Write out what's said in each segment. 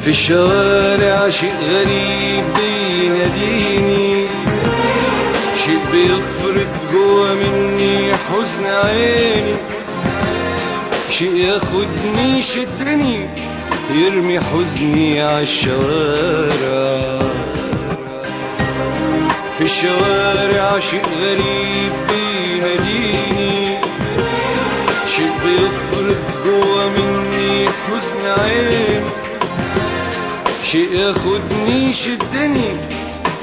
في الشوارع شيء غريب بيناديني، شيء بيفرط جوا مني حزن عيني، شيء ياخدني يشدني يرمي حزني عالشوارع. في الشوارع شيء غريب بيناديني، شيء بيفرط جوا مني حزن عيني، شيء ياخدني يشدني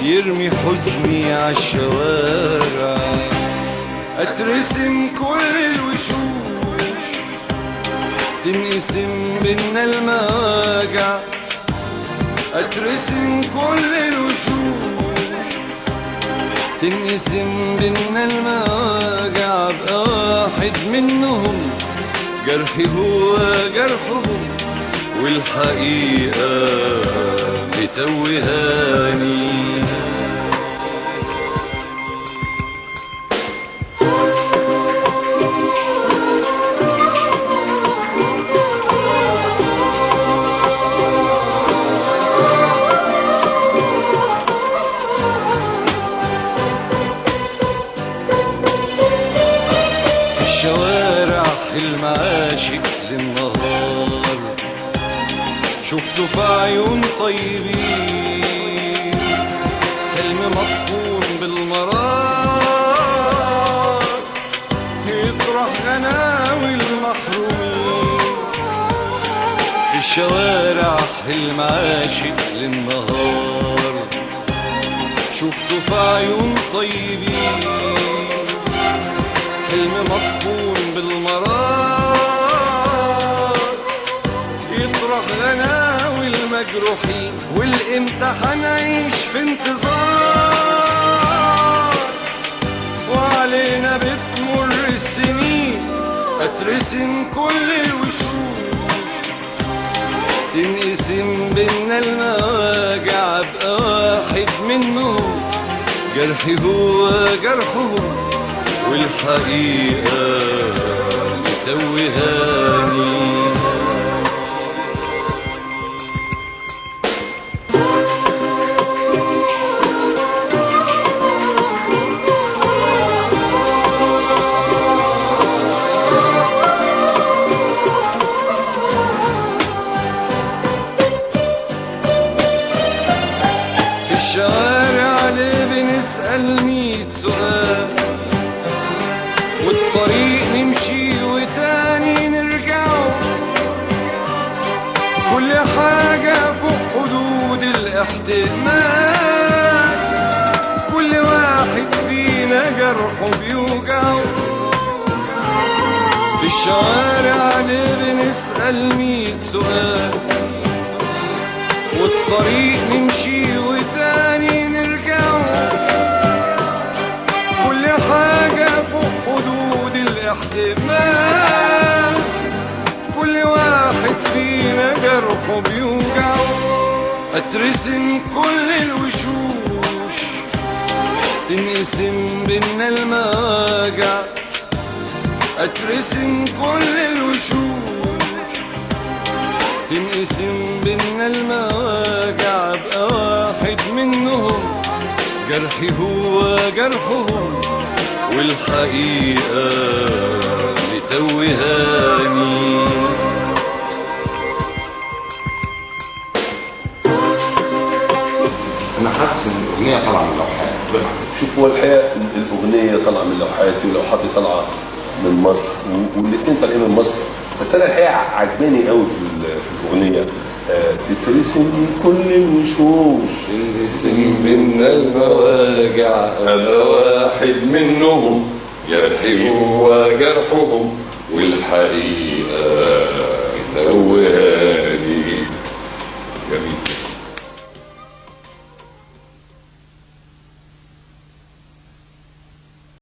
يرمي حزني عالشوارع. اترسم كل الوشوش تنقسم بينا المواجع، اترسم كل الوشوش تنقسم بينا المواجع. ابقى واحد منهم جرحي هو جرحهم، والحقيقة بتوهاني. في الشوارع حلم عاشق للنهار، شفته في عيون طيبين، حلم مطحون بالمرار يطرح غناوي المحرومين. في الشوارع حلم عاشق للنهار، شفته في عيون طيبين، حلم مطحون بالمرار يطرح غناوي المجروحين. والامتى حنعيش في انتظار وعلينا بتمر السنين. اترسم كل الوشوش تنقسم بينا المواجع. ابقى واحد منهم جرحي هو جرحهم، والحقيقة بتوهاني. في الشوارع ليه بنسأل 100 سؤال، والطريق نمشي وتاني نرجعه، كل حاجة فوق حدود الاحتمال، كل واحد فينا جرحه بيوجعه. في الشوارع ليه بنسأل 100 سؤال، والطريق نمشي وتاني نرجعه، كل حاجة فوق حدود الاحتمال، كل واحد فينا جرحه بيوجعه. اترسم كل الوشوش تنقسم بينا المواجع. اترسم كل الوشوش تنقسم بينا المواجع. ابقى واحد منهم جرحي هو جرحهم، والحقيقة بتوهاني. انا حاسس ان الاغنيه طالعه من لوحات. شوف، هو الحقيقه الاغنيه طالعه من لوحاتي ولوحاتي طالعه من مصر، والاثنين طالعين من مصر. بس انا الحقيقه عجباني قوي في الاغنيه تترسم كل الوشوش تنقسم بينا المواجع. ابقى واحد منهم جرحي هو جرحهم، والحقيقة بتوهاني.